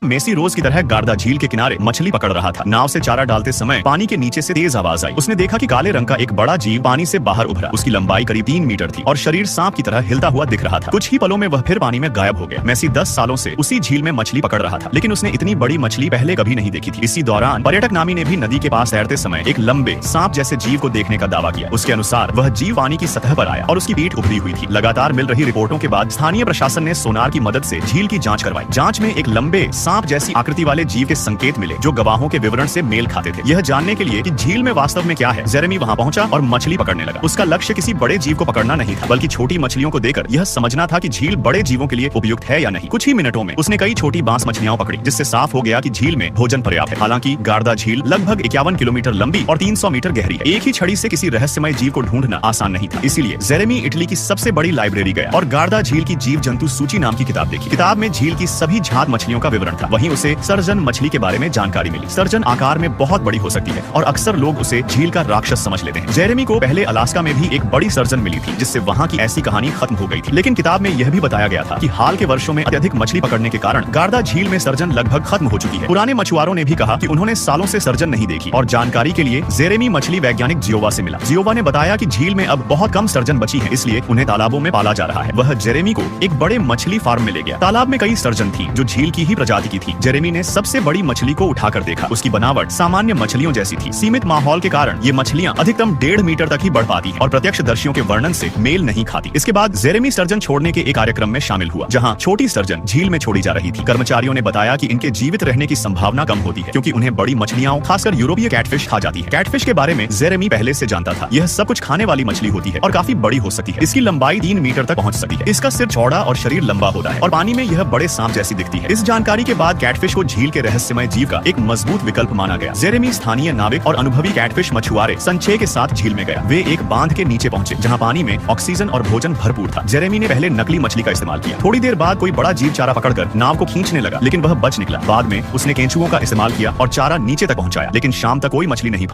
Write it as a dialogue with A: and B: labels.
A: Messi रोज की तरह गार्दा झील के किनारे मछली पकड़ रहा था। नाव से चारा डालते समय पानी के नीचे से तेज आवाज आई। उसने देखा कि काले रंग का एक बड़ा जीव पानी से बाहर उभरा। उसकी लंबाई करीब 3 मीटर थी और शरीर सांप की तरह हिलता हुआ दिख रहा था। कुछ ही पलों में वह फिर पानी में गायब हो गया। मेसी 10 सालों से उसी झील में मछली पकड़ रहा था, लेकिन उसने इतनी बड़ी मछली पहले कभी नहीं देखी थी। इसी दौरान पर्यटक नामी ने भी नदी के पास तैरते समय एक लंबे सांप जैसे जीव को देखने का दावा किया। उसके अनुसार वह जीव पानी की सतह पर आया और उसकी पीठ उभरी हुई थी। लगातार मिल रही रिपोर्टों के बाद स्थानीय प्रशासन ने सोनार की मदद से झील की जांच करवाई। जांच में एक लंबे सांप जैसी आकृति वाले जीव के संकेत मिले जो गवाहों के विवरण से मेल खाते थे। यह जानने के लिए कि झील में वास्तव में क्या है, जेरेमी वहां पहुंचा और मछली पकड़ने लगा। उसका लक्ष्य किसी बड़े जीव को पकड़ना नहीं था, बल्कि छोटी मछलियों को देकर यह समझना था कि झील बड़े जीवों के लिए उपयुक्त है या नहीं। कुछ ही मिनटों में उसने कई छोटी बांस मछलियां पकड़ी, जिससे साफ हो गया कि झील में भोजन पर्याप्त है। हालांकि गार्दा झील लगभग 51 किलोमीटर लंबी और 300 मीटर गहरी है। एक ही छड़ी से किसी रहस्यमय जीव को ढूंढना आसान नहीं था। इसीलिए जेरेमी इटली की सबसे बड़ी लाइब्रेरी गया और गार्दा झील की जीव जंतु सूची नाम की किताब देखी। किताब में झील की सभी झात मछलियों का विवरण था। वहीं उसे सर्जन मछली के बारे में जानकारी मिली। सर्जन आकार में बहुत बड़ी हो सकती है और अक्सर लोग उसे झील का राक्षस समझ लेते हैं। जेरेमी को पहले अलास्का में भी एक बड़ी सर्जन मिली थी, जिससे वहां की ऐसी कहानी खत्म हो गई थी। लेकिन किताब में यह भी बताया गया था कि हाल के वर्षों में अत्यधिक मछली पकड़ने के कारण गार्दा झील में सर्जन लगभग खत्म हो चुकी है। पुराने मछुआरों ने भी कहा कि उन्होंने सालों से सर्जन नहीं देखी। और जानकारी के लिए जेरेमी मछली वैज्ञानिक जियोवा से मिला। जियोवा ने बताया कि झील में अब बहुत कम सर्जन बची है, इसलिए उन्हें तालाबों में पाला जा रहा है। वह जेरेमी को एक बड़े मछली फार्म में ले गया। तालाब में कई सर्जन थी जो झील की ही प्रजाति की थी। जेरेमी ने सबसे बड़ी मछली को उठाकर देखा। उसकी बनावट सामान्य मछलियों जैसी थी। सीमित माहौल के कारण ये मछलियां अधिकतम 1.5 मीटर तक ही बढ़ पाती हैं और प्रत्यक्षदर्शियों के वर्णन से मेल नहीं खाती। इसके बाद जेरेमी सर्जन छोड़ने के एक कार्यक्रम में शामिल हुआ, जहां छोटी सर्जन झील में छोड़ी जा रही थी। कर्मचारियों ने बताया कि इनके जीवित रहने की संभावना कम होती है, क्योंकि उन्हें बड़ी मछलियां, खासकर यूरोपीय कैटफिश खा जाती है। कैटफिश के बारे में जेरेमी पहले से जानता था। यह सब कुछ खाने वाली मछली होती है और काफी बड़ी हो सकती है। इसकी लंबाई 3 मीटर तक पहुंच सकती है। इसका सिर चौड़ा और शरीर लंबा होता है और पानी में यह बड़े सांप जैसी दिखती है। इस जानकारी के बाद कैटफिश को झील के रहस्यमय जीव का एक मजबूत विकल्प माना गया। जेरेमी स्थानीय नाविक और अनुभवी कैटफिश मछुआरे संचय के साथ झील में गया। वे एक बांध के नीचे पहुंचे, जहां पानी में ऑक्सीजन और भोजन भरपूर था। जेरेमी ने पहले नकली मछली का इस्तेमाल किया। थोड़ी देर बाद कोई बड़ा जीव चारा पकड़कर नाव को खींचने लगा, लेकिन वह बच निकला। बाद में उसने केंचुओं का इस्तेमाल किया और चारा नीचे तक पहुंचाया, लेकिन शाम तक कोई मछली नहीं